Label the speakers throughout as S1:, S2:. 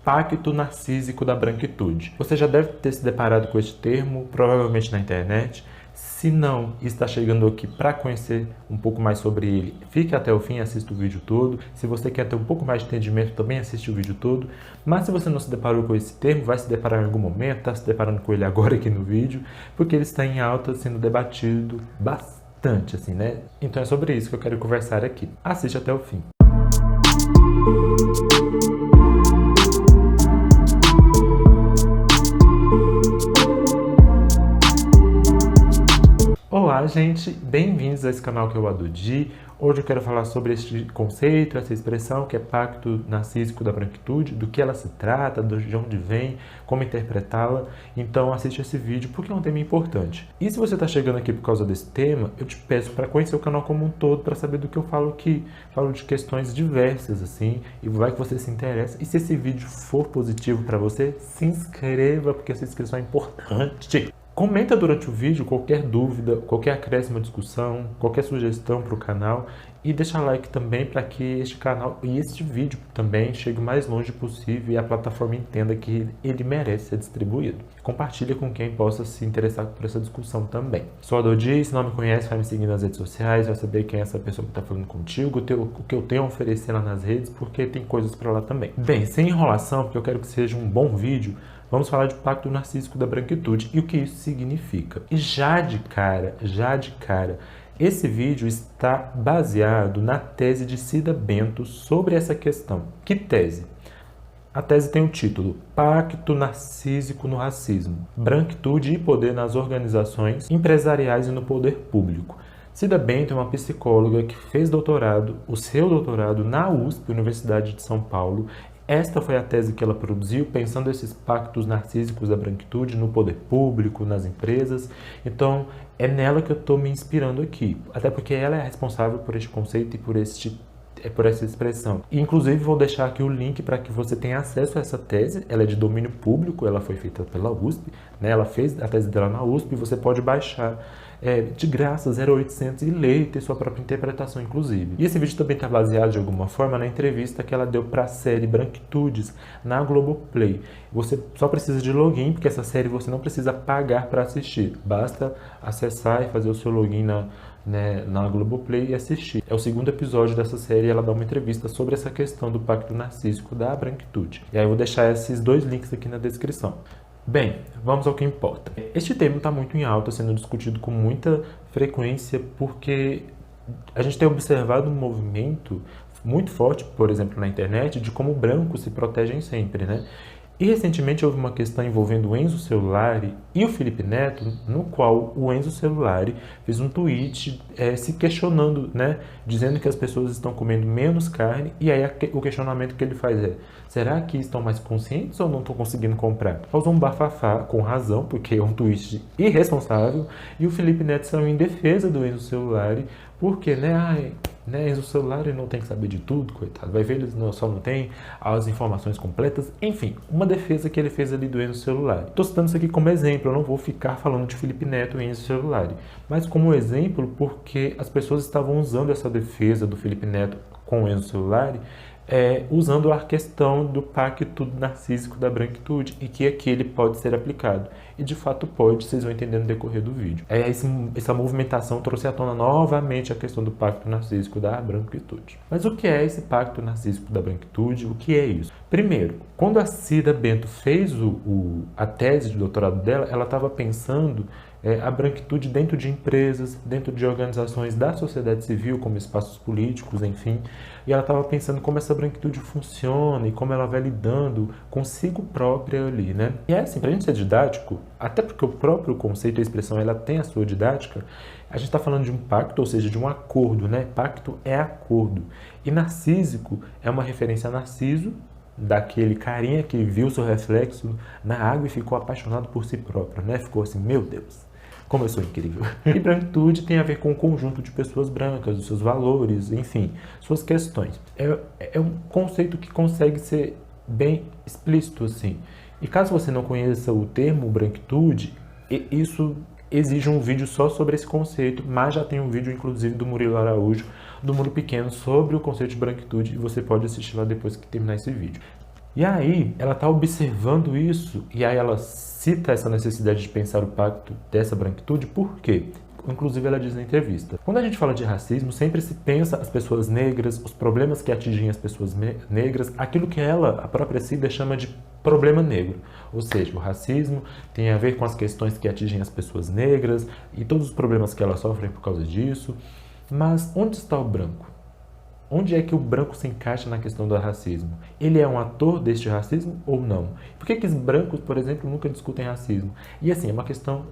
S1: Pacto narcísico da branquitude. Você já deve ter se deparado com este termo, provavelmente na internet. Se não está chegando aqui para conhecer um pouco mais sobre ele, fique até o fim e assista o vídeo todo. Se você quer ter um pouco mais de entendimento, também assiste o vídeo todo. Mas se você não se deparou com esse termo, vai se deparar em algum momento, está se deparando com ele agora aqui no vídeo, porque ele está em alta, sendo debatido bastante, assim, né? Então é sobre isso que eu quero conversar aqui. Assiste até o fim. Olá, gente! Bem-vindos a esse canal que é o Adodi. Hoje eu quero falar sobre este conceito, essa expressão que é Pacto Narcísico da Branquitude, do que ela se trata, de onde vem, como interpretá-la. Então assiste esse vídeo porque é um tema importante. E se você está chegando aqui por causa desse tema, eu te peço para conhecer o canal como um todo, para saber do que eu falo aqui. Falo de questões diversas, assim, e vai que você se interessa. E se esse vídeo for positivo para você, se inscreva, porque essa inscrição é importante. Comenta durante o vídeo qualquer dúvida, qualquer acréscimo à discussão, qualquer sugestão para o canal e deixa like também para que este canal e este vídeo também chegue o mais longe possível e a plataforma entenda que ele merece ser distribuído. Compartilha com quem possa se interessar por essa discussão também. Sou a Dodi, se não me conhece, vai me seguir nas redes sociais, vai saber quem é essa pessoa que está falando contigo, o que eu tenho a oferecer lá nas redes, porque tem coisas para lá também. Bem, sem enrolação, porque eu quero que seja um bom vídeo, vamos falar de Pacto Narcísico da Branquitude e o que isso significa. E já de cara, esse vídeo está baseado na tese de Cida Bento sobre essa questão. Que tese? A tese tem o título Pacto Narcísico no Racismo, Branquitude e Poder nas Organizações Empresariais e no Poder Público. Cida Bento é uma psicóloga que fez doutorado, o seu doutorado na USP, Universidade de São Paulo. Esta foi a tese que ela produziu, pensando esses pactos narcísicos da branquitude no poder público, nas empresas. Então, é nela que eu estou me inspirando aqui, até porque ela é responsável por este conceito e por essa expressão. E, inclusive, vou deixar aqui o link para que você tenha acesso a essa tese. Ela é de domínio público, ela foi feita pela USP, né? Ela fez a tese dela na USP e você pode baixar de graça, 0800, e ler e ter sua própria interpretação, inclusive. E esse vídeo também está baseado, de alguma forma, na entrevista que ela deu para a série Branquitudes na Globoplay. Você só precisa de login, porque essa série você não precisa pagar para assistir. Basta acessar e fazer o seu login na Globoplay e assistir. É o segundo episódio dessa série e ela dá uma entrevista sobre essa questão do Pacto Narcísico da Branquitude. E aí eu vou deixar esses dois links aqui na descrição. Bem, vamos ao que importa. Este tema está muito em alta, sendo discutido com muita frequência, porque a gente tem observado um movimento muito forte, por exemplo, na internet, de como brancos se protegem sempre, né? E recentemente houve uma questão envolvendo o Enzo Celulari e o Felipe Neto, no qual o Enzo Celulari fez um tweet se questionando, né, dizendo que as pessoas estão comendo menos carne, e aí o questionamento que ele faz é: será que estão mais conscientes ou não estão conseguindo comprar? Causou um bafafá, com razão, porque é um tweet irresponsável, e o Felipe Neto saiu em defesa do Enzo Celulari, porque, Enzo Celulari não tem que saber de tudo, coitado, vai ver, ele só não tem as informações completas. Enfim, uma defesa que ele fez ali do Enzo Celulari. Estou citando isso aqui como exemplo, eu não vou ficar falando de Felipe Neto e Enzo Celulari, mas como exemplo porque as pessoas estavam usando essa defesa do Felipe Neto com o Enzo Celulari, usando a questão do pacto narcísico da branquitude, e que aqui ele pode ser aplicado. E de fato pode, vocês vão entender no decorrer do vídeo. Essa movimentação trouxe à tona novamente a questão do pacto narcísico da branquitude. Mas o que é esse pacto narcísico da branquitude? O que é isso? Primeiro, quando a Cida Bento fez a tese de doutorado dela, ela estava pensando a branquitude dentro de empresas, dentro de organizações da sociedade civil, como espaços políticos, enfim. E ela estava pensando como essa branquitude funciona e como ela vai lidando consigo própria ali, né? E assim, para a gente ser didático, até porque o próprio conceito e a expressão ela tem a sua didática, a gente está falando de um pacto, ou seja, de um acordo, né? Pacto é acordo. E narcísico é uma referência a Narciso, daquele carinha que viu seu reflexo na água e ficou apaixonado por si próprio, né? Ficou assim, meu Deus, como eu sou incrível. E branquitude tem a ver com o conjunto de pessoas brancas, os seus valores, enfim, suas questões. É um conceito que consegue ser bem explícito, assim. E caso você não conheça o termo branquitude, isso exige um vídeo só sobre esse conceito, mas já tem um vídeo, inclusive, do Murilo Araújo, do Mundo Pequeno, sobre o conceito de branquitude, e você pode assistir lá depois que terminar esse vídeo. E aí, ela está observando isso, e aí ela cita essa necessidade de pensar o pacto dessa branquitude, por quê? Inclusive ela diz na entrevista. Quando a gente fala de racismo, sempre se pensa as pessoas negras, os problemas que atingem as pessoas negras, aquilo que ela, a própria Cida, chama de problema negro. Ou seja, o racismo tem a ver com as questões que atingem as pessoas negras e todos os problemas que elas sofrem por causa disso. Mas onde está o branco? Onde é que o branco se encaixa na questão do racismo? Ele é um ator deste racismo ou não? Por que os brancos, por exemplo, nunca discutem racismo? E assim, é uma questão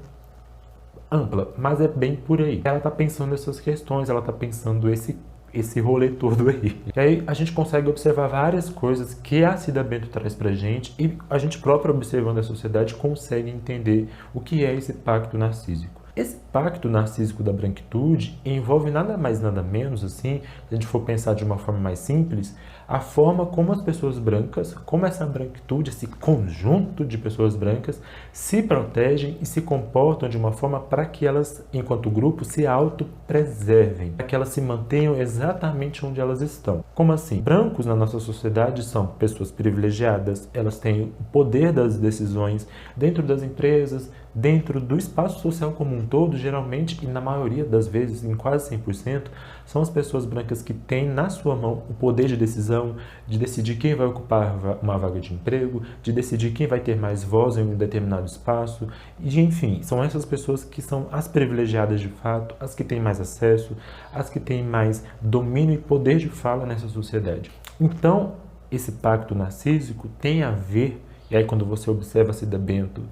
S1: ampla, mas é bem por aí. Ela está pensando nessas questões, ela está pensando esse rolê todo aí. E aí a gente consegue observar várias coisas que a Cida Bento traz pra gente e a gente próprio observando a sociedade consegue entender o que é esse pacto narcísico. Esse pacto narcísico da branquitude envolve nada mais nada menos, assim, se a gente for pensar de uma forma mais simples, a forma como as pessoas brancas, como essa branquitude, esse conjunto de pessoas brancas se protegem e se comportam de uma forma para que elas, enquanto grupo, se autopreservem, para que elas se mantenham exatamente onde elas estão. Como assim? Brancos na nossa sociedade são pessoas privilegiadas, elas têm o poder das decisões dentro das empresas, dentro do espaço social como um todo, geralmente e na maioria das vezes, em quase 100%, são as pessoas brancas que têm na sua mão o poder de decisão, de decidir quem vai ocupar uma vaga de emprego, de decidir quem vai ter mais voz em um determinado espaço, e enfim, são essas pessoas que são as privilegiadas de fato, as que têm mais acesso, as que têm mais domínio e poder de fala nessa sociedade. Então, esse pacto narcísico tem a ver, e aí quando você observa a Cida Bento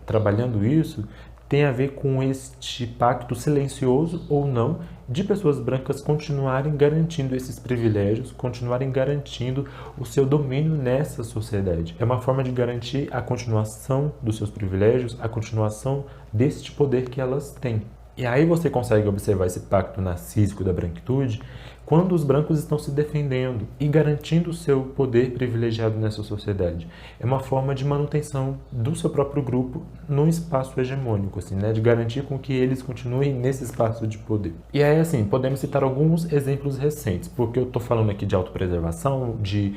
S1: trabalhando isso, tem a ver com este pacto silencioso ou não de pessoas brancas continuarem garantindo esses privilégios, continuarem garantindo o seu domínio nessa sociedade. É uma forma de garantir a continuação dos seus privilégios, a continuação deste poder que elas têm. E aí você consegue observar esse pacto narcísico da branquitude quando os brancos estão se defendendo e garantindo o seu poder privilegiado nessa sociedade. É uma forma de manutenção do seu próprio grupo num espaço hegemônico, assim, né? De garantir com que eles continuem nesse espaço de poder. E aí, assim, podemos citar alguns exemplos recentes, porque eu estou falando aqui de autopreservação, de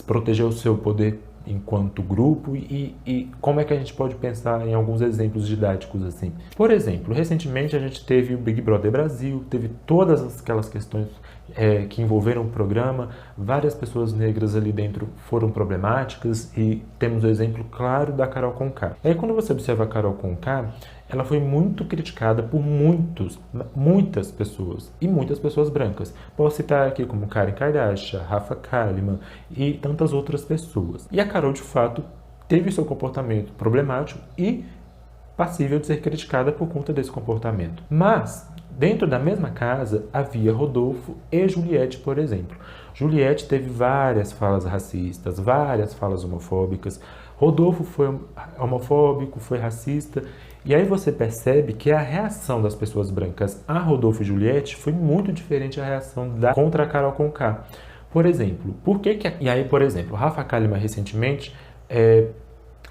S1: proteger o seu poder enquanto grupo e como é que a gente pode pensar em alguns exemplos didáticos assim. Por exemplo, recentemente a gente teve o Big Brother Brasil, teve todas aquelas questões que envolveram o programa, várias pessoas negras ali dentro foram problemáticas e temos o exemplo claro da Carol Conká. E aí quando você observa a Carol Conká, ela foi muito criticada por muitas pessoas, e muitas pessoas brancas. Posso citar aqui como Karen Kardashian, Rafa Kalimann e tantas outras pessoas. E a Carol, de fato, teve seu comportamento problemático e passível de ser criticada por conta desse comportamento. Mas, dentro da mesma casa, havia Rodolfo e Juliette, por exemplo. Juliette teve várias falas racistas, várias falas homofóbicas. Rodolfo foi homofóbico, foi racista. E aí você percebe que a reação das pessoas brancas a Rodolfo e Juliette foi muito diferente da reação contra a Carol Conká. Por exemplo, por exemplo, Rafa Kalimann recentemente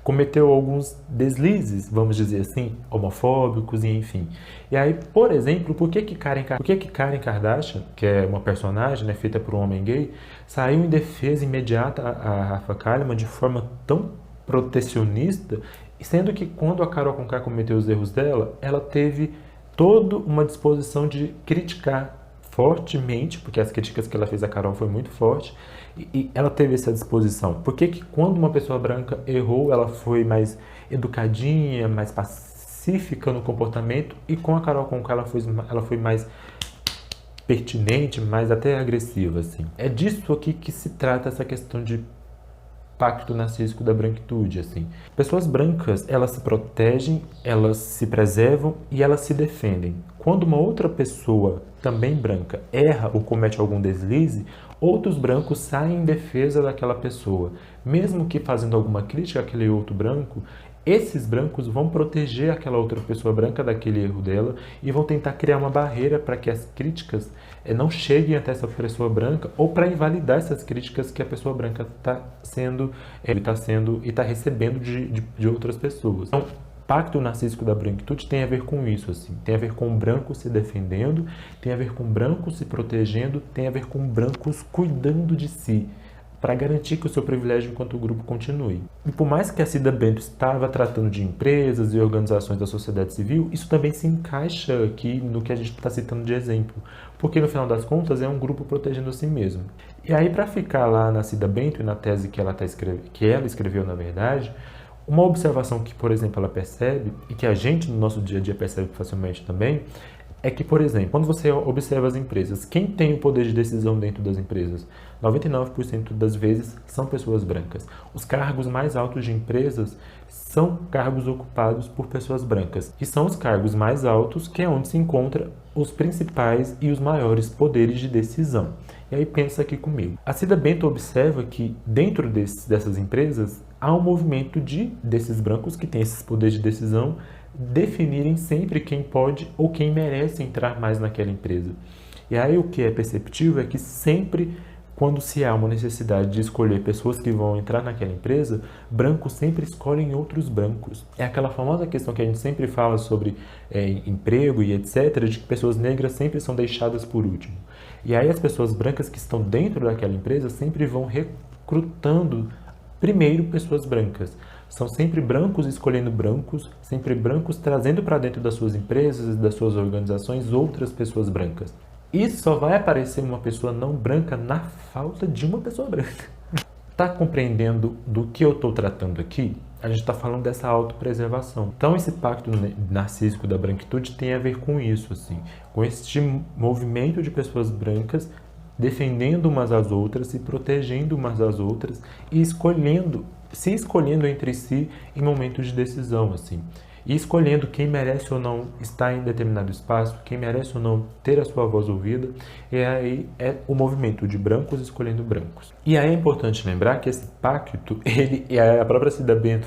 S1: cometeu alguns deslizes, vamos dizer assim, homofóbicos e enfim. E aí, por exemplo, por que Karen Kardashian, que é uma personagem, né, feita por um homem gay, saiu em defesa imediata a Rafa Kalimann de forma tão protecionista, sendo que quando a Carol Conká cometeu os erros dela, ela teve toda uma disposição de criticar fortemente, porque as críticas que ela fez a Carol foi muito forte, e ela teve essa disposição. Por que quando uma pessoa branca errou, ela foi mais educadinha, mais pacífica no comportamento, e com a Carol Conká ela foi mais pertinente, mais até agressiva, assim. É disso aqui que se trata essa questão de pacto narcísico da branquitude, assim. Pessoas brancas, elas se protegem, elas se preservam e elas se defendem. Quando uma outra pessoa, também branca, erra ou comete algum deslize, outros brancos saem em defesa daquela pessoa. Mesmo que fazendo alguma crítica àquele outro branco, esses brancos vão proteger aquela outra pessoa branca daquele erro dela e vão tentar criar uma barreira para que as críticas não cheguem até essa pessoa branca ou para invalidar essas críticas que a pessoa branca está recebendo de outras pessoas. Então, pacto narcísico da branquitude tem a ver com isso, assim, tem a ver com brancos se defendendo, tem a ver com brancos se protegendo, tem a ver com brancos cuidando de si, para garantir que o seu privilégio enquanto grupo continue. E por mais que a Cida Bento estava tratando de empresas e organizações da sociedade civil, isso também se encaixa aqui no que a gente está citando de exemplo, porque no final das contas é um grupo protegendo a si mesmo. E aí, para ficar lá na Cida Bento e na tese que ela escreveu na verdade, uma observação que, por exemplo, ela percebe, e que a gente no nosso dia a dia percebe facilmente também, é que, por exemplo, quando você observa as empresas, quem tem o poder de decisão dentro das empresas? 99% das vezes são pessoas brancas. Os cargos mais altos de empresas são cargos ocupados por pessoas brancas. E são os cargos mais altos que é onde se encontram os principais e os maiores poderes de decisão. E aí pensa aqui comigo. A Cida Bento observa que dentro dessas empresas há um movimento desses brancos que têm esses poderes de decisão definirem sempre quem pode ou quem merece entrar mais naquela empresa. E aí o que é perceptível é que sempre quando se há uma necessidade de escolher pessoas que vão entrar naquela empresa, brancos sempre escolhem outros brancos. É aquela famosa questão que a gente sempre fala sobre emprego e etc., de que pessoas negras sempre são deixadas por último. E aí as pessoas brancas que estão dentro daquela empresa sempre vão recrutando primeiro pessoas brancas. São sempre brancos escolhendo brancos, sempre brancos trazendo para dentro das suas empresas, das suas organizações, outras pessoas brancas. E só vai aparecer uma pessoa não branca na falta de uma pessoa branca. Tá compreendendo do que eu estou tratando aqui? A gente está falando dessa autopreservação. Então esse pacto narcísico da branquitude tem a ver com isso, assim, com este movimento de pessoas brancas defendendo umas às outras, se protegendo umas às outras e se escolhendo entre si em momentos de decisão, assim. E escolhendo quem merece ou não estar em determinado espaço, quem merece ou não ter a sua voz ouvida, e aí é o movimento de brancos escolhendo brancos. E aí é importante lembrar que esse pacto, e a própria Cida Bento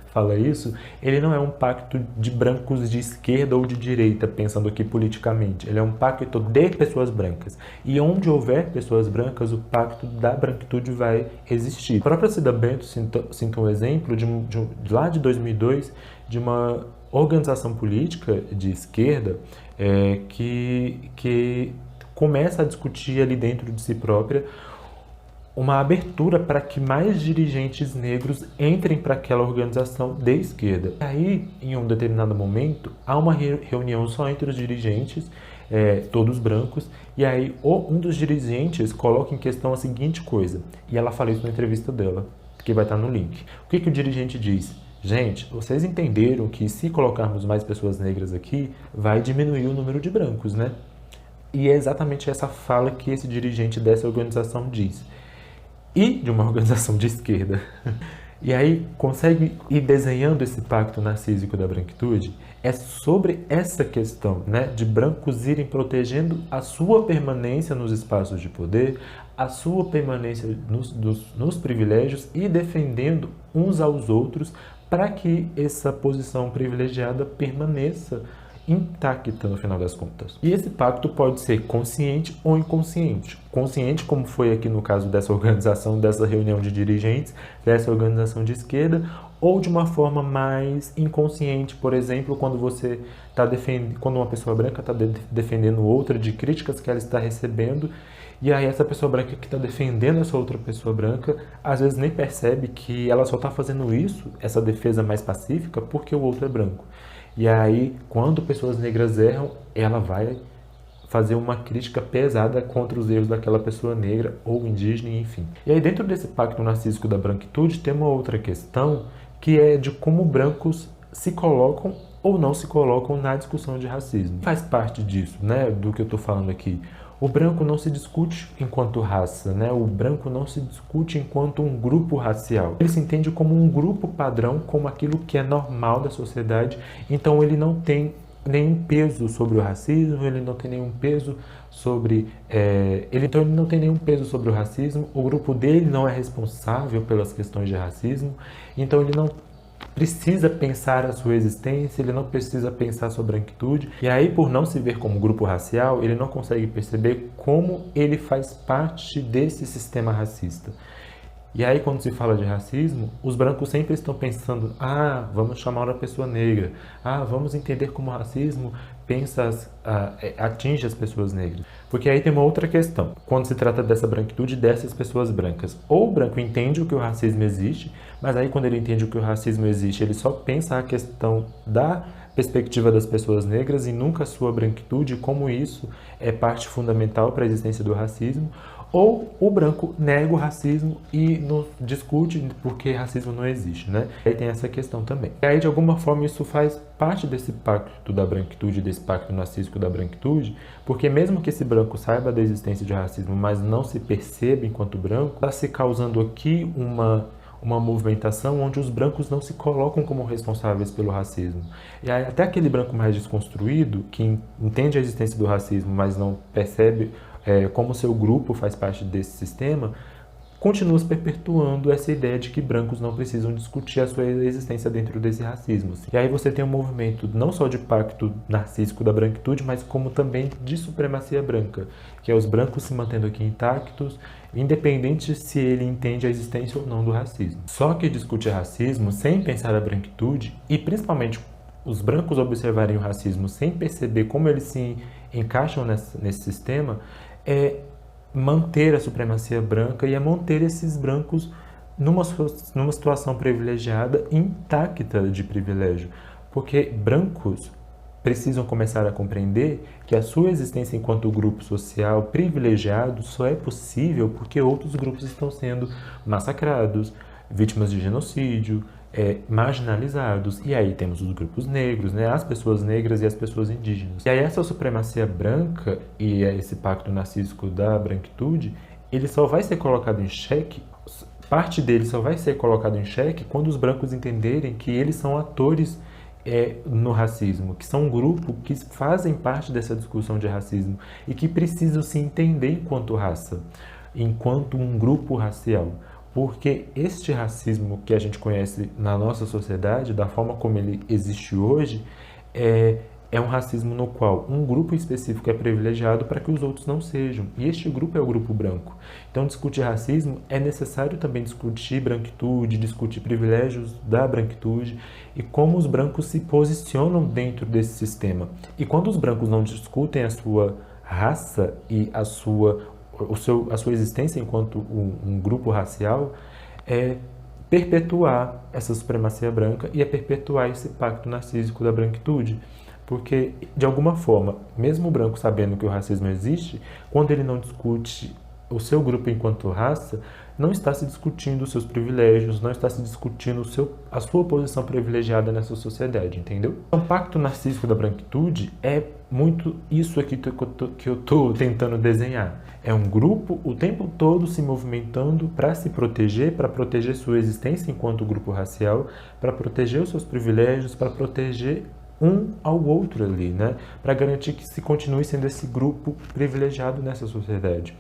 S1: fala isso, ele não é um pacto de brancos de esquerda ou de direita, pensando aqui politicamente. Ele é um pacto de pessoas brancas. E onde houver pessoas brancas, o pacto da branquitude vai existir. A própria Cida Bento cita um exemplo de lá de 2002, de uma organização política de esquerda que começa a discutir ali dentro de si própria uma abertura para que mais dirigentes negros entrem para aquela organização de esquerda. Aí, em um determinado momento, há uma reunião só entre os dirigentes, todos brancos, e aí um dos dirigentes coloca em questão a seguinte coisa, e ela fala isso na entrevista dela, que vai estar no link. O que o dirigente diz? Gente, vocês entenderam que se colocarmos mais pessoas negras aqui, vai diminuir o número de brancos, né? E é exatamente essa fala que esse dirigente dessa organização diz. E de uma organização de esquerda. E aí consegue ir desenhando esse pacto narcísico da branquitude. É sobre essa questão, né, de brancos irem protegendo a sua permanência nos espaços de poder, a sua permanência nos privilégios e defendendo uns aos outros para que essa posição privilegiada permaneça intacta no final das contas. E esse pacto pode ser consciente ou inconsciente. Consciente, como foi aqui no caso dessa organização, dessa reunião de dirigentes, dessa organização de esquerda, ou de uma forma mais inconsciente, por exemplo, quando você está quando uma pessoa branca está defendendo outra de críticas que ela está recebendo, e aí essa pessoa branca que está defendendo essa outra pessoa branca, às vezes nem percebe que ela só está fazendo isso, essa defesa mais pacífica, porque o outro é branco. E aí, quando pessoas negras erram, ela vai fazer uma crítica pesada contra os erros daquela pessoa negra ou indígena, enfim. E aí, dentro desse pacto narcísico da branquitude, tem uma outra questão, que é de como brancos se colocam ou não se colocam na discussão de racismo. Faz parte disso, né, do que eu estou falando aqui. O branco não se discute enquanto raça, né? O branco não se discute enquanto um grupo racial. Ele se entende como um grupo padrão, como aquilo que é normal da sociedade. Então ele não tem nenhum peso sobre o racismo, ele não tem nenhum peso sobre... ele não tem nenhum peso sobre o racismo, o grupo dele não é responsável pelas questões de racismo, então ele não precisa pensar a sua existência, ele não precisa pensar a sua branquitude, e aí por não se ver como grupo racial, ele não consegue perceber como ele faz parte desse sistema racista. E aí, quando se fala de racismo, os brancos sempre estão pensando, vamos chamar a pessoa negra, vamos entender como o racismo atinge as pessoas negras. Porque aí tem uma outra questão, quando se trata dessa branquitude dessas pessoas brancas. Ou o branco entende o que o racismo existe, mas aí quando ele entende o que o racismo existe, ele só pensa a questão da perspectiva das pessoas negras e nunca a sua branquitude, como isso é parte fundamental para a existência do racismo. Ou o branco nega o racismo e não discute porque racismo não existe, né? Aí tem essa questão também. E aí, de alguma forma, isso faz parte desse pacto da branquitude, desse pacto narcísico da branquitude, porque mesmo que esse branco saiba da existência de racismo, mas não se perceba enquanto branco, está se causando aqui uma movimentação onde os brancos não se colocam como responsáveis pelo racismo. E aí, até aquele branco mais desconstruído, que entende a existência do racismo, mas não percebe como seu grupo faz parte desse sistema, continua se perpetuando essa ideia de que brancos não precisam discutir a sua existência dentro desse racismo. E aí você tem um movimento não só de pacto narcísico da branquitude, mas como também de supremacia branca, que é os brancos se mantendo aqui intactos, independente se ele entende a existência ou não do racismo. Só que discutir racismo sem pensar a branquitude, e principalmente os brancos observarem o racismo sem perceber como eles se encaixam nesse sistema, é manter a supremacia branca e é manter esses brancos numa situação privilegiada, intacta de privilégio. Porque brancos precisam começar a compreender que a sua existência enquanto grupo social privilegiado só é possível porque outros grupos estão sendo massacrados, vítimas de genocídio, marginalizados. E aí temos os grupos negros, né? As pessoas negras e as pessoas indígenas. E aí essa supremacia branca e esse pacto narcísico da branquitude, ele só vai ser colocado em xeque, parte dele só vai ser colocado em xeque quando os brancos entenderem que eles são atores no racismo, que são um grupo que fazem parte dessa discussão de racismo e que precisam se entender enquanto raça, enquanto um grupo racial. Porque este racismo que a gente conhece na nossa sociedade, da forma como ele existe hoje, é um racismo no qual um grupo específico é privilegiado para que os outros não sejam. E este grupo é o grupo branco. Então, discutir racismo é necessário também discutir branquitude, discutir privilégios da branquitude e como os brancos se posicionam dentro desse sistema. E quando os brancos não discutem a sua raça e a sua existência enquanto um grupo racial, é perpetuar essa supremacia branca e é perpetuar esse pacto narcísico da branquitude. Porque, de alguma forma, mesmo o branco sabendo que o racismo existe, quando ele não discute o seu grupo enquanto raça, não está se discutindo os seus privilégios, não está se discutindo a sua posição privilegiada nessa sociedade, entendeu? Então, o pacto narcísico da branquitude é muito isso aqui que eu estou tentando desenhar. É um grupo o tempo todo se movimentando para se proteger, para proteger sua existência enquanto grupo racial, para proteger os seus privilégios, para proteger um ao outro ali, né? Para garantir que se continue sendo esse grupo privilegiado nessa sociedade.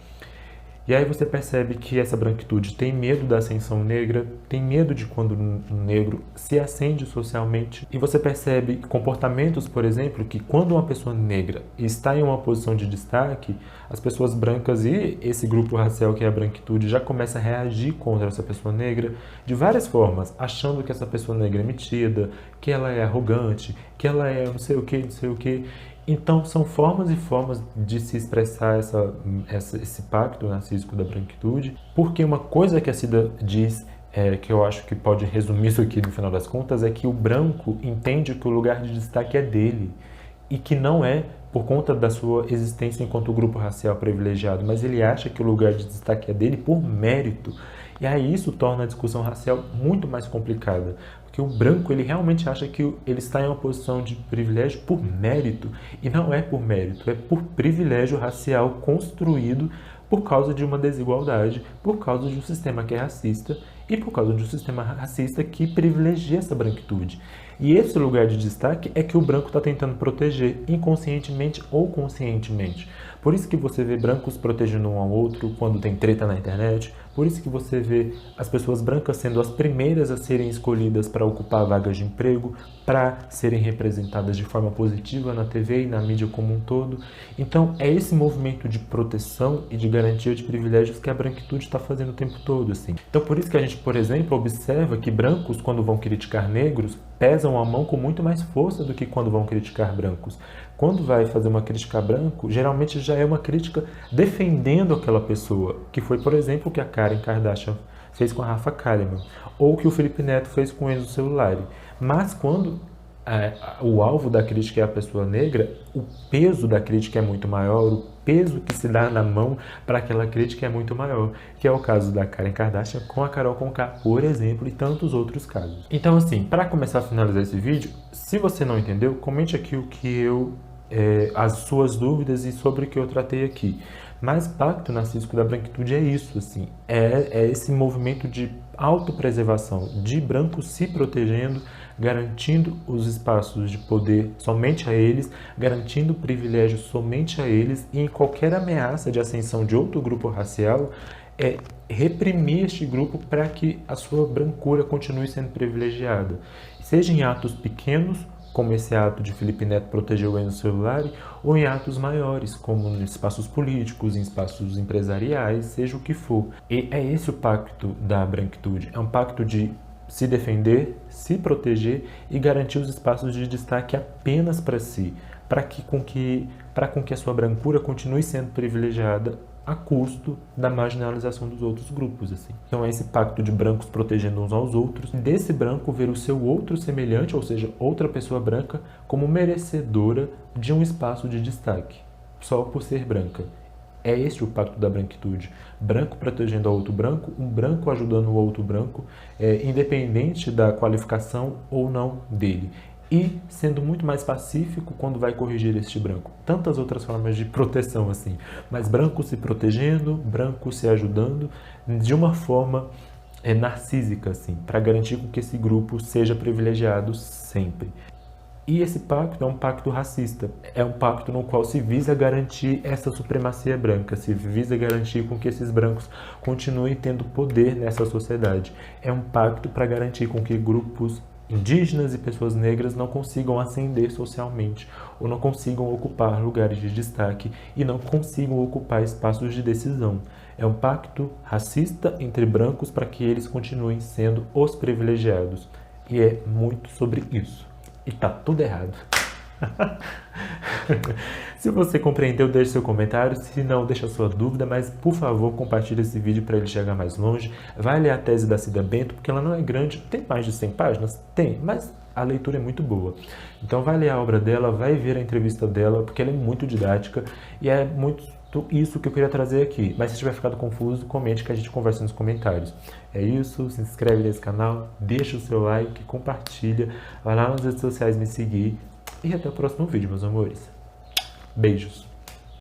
S1: E aí você percebe que essa branquitude tem medo da ascensão negra, tem medo de quando um negro se ascende socialmente. E você percebe comportamentos, por exemplo, que quando uma pessoa negra está em uma posição de destaque, as pessoas brancas e esse grupo racial que é a branquitude já começa a reagir contra essa pessoa negra de várias formas, achando que essa pessoa negra é metida, que ela é arrogante, que ela é não sei o que, não sei o que. Então, são formas e formas de se expressar esse pacto narcísico da branquitude, porque uma coisa que a Cida diz, que eu acho que pode resumir isso aqui no final das contas, é que o branco entende que o lugar de destaque é dele, e que não é por conta da sua existência enquanto grupo racial privilegiado, mas ele acha que o lugar de destaque é dele por mérito. E aí isso torna a discussão racial muito mais complicada, porque o branco ele realmente acha que ele está em uma posição de privilégio por mérito, e não é por mérito, é por privilégio racial construído por causa de uma desigualdade, por causa de um sistema que é racista e por causa de um sistema racista que privilegia essa branquitude. E esse lugar de destaque é que o branco está tentando proteger inconscientemente ou conscientemente, Por isso que você vê brancos protegendo um ao outro quando tem treta na internet. Por isso que você vê as pessoas brancas sendo as primeiras a serem escolhidas para ocupar vagas de emprego, para serem representadas de forma positiva na TV e na mídia como um todo. Então, é esse movimento de proteção e de garantia de privilégios que a branquitude está fazendo o tempo todo, assim. Então, por isso que a gente, por exemplo, observa que brancos, quando vão criticar negros, pesam a mão com muito mais força do que quando vão criticar brancos. Quando vai fazer uma crítica a branco, geralmente já é uma crítica defendendo aquela pessoa, que foi, por exemplo, o que a Karen Kardashian fez com a Rafa Kalimann, ou que o Felipe Neto fez com o Enzo Celulari. Mas quando o alvo da crítica é a pessoa negra, o peso da crítica é muito maior, o peso que se dá na mão para aquela crítica é muito maior, que é o caso da Karen Kardashian com a Carol Conká, por exemplo, e tantos outros casos. Então, assim, para começar a finalizar esse vídeo, se você não entendeu, comente aqui o que as suas dúvidas e sobre o que eu tratei aqui. Mas Pacto Narcísico da Branquitude é isso, assim, é esse movimento de autopreservação, de brancos se protegendo, garantindo os espaços de poder somente a eles, garantindo privilégios somente a eles, e em qualquer ameaça de ascensão de outro grupo racial, reprimir este grupo para que a sua brancura continue sendo privilegiada. Seja em atos pequenos, como esse ato de Felipe Neto proteger o Enzo Celulari, ou em atos maiores, como em espaços políticos, em espaços empresariais, seja o que for. E é esse o pacto da branquitude, é um pacto de se defender, se proteger e garantir os espaços de destaque apenas para si, para com que a sua brancura continue sendo privilegiada a custo da marginalização dos outros grupos, assim. Então é esse pacto de brancos protegendo uns aos outros, desse branco ver o seu outro semelhante, ou seja, outra pessoa branca, como merecedora de um espaço de destaque, só por ser branca. É este o pacto da branquitude. Branco protegendo ao outro branco, um branco ajudando o outro branco, independente da qualificação ou não dele. E sendo muito mais pacífico quando vai corrigir este branco. Tantas outras formas de proteção, assim. Mas branco se protegendo, branco se ajudando, de uma forma narcísica, assim, para garantir que esse grupo seja privilegiado sempre. E esse pacto é um pacto racista, é um pacto no qual se visa garantir essa supremacia branca, se visa garantir com que esses brancos continuem tendo poder nessa sociedade. É um pacto para garantir com que grupos indígenas e pessoas negras não consigam ascender socialmente, ou não consigam ocupar lugares de destaque e não consigam ocupar espaços de decisão. É um pacto racista entre brancos para que eles continuem sendo os privilegiados. E é muito sobre isso. E tá tudo errado. Se você compreendeu, deixe seu comentário. Se não, deixa sua dúvida, mas por favor, compartilhe esse vídeo para ele chegar mais longe. Vai ler a tese da Cida Bento, porque ela não é grande, tem mais de 100 páginas? Tem, mas a leitura é muito boa. Então vai ler a obra dela, vai ver a entrevista dela, porque ela é muito didática e é muito isso que eu queria trazer aqui. Mas se tiver ficado confuso, comente que a gente conversa nos comentários. É isso, se inscreve nesse canal, deixa o seu like, compartilha, vai lá nas redes sociais me seguir e até o próximo vídeo, meus amores. Beijos!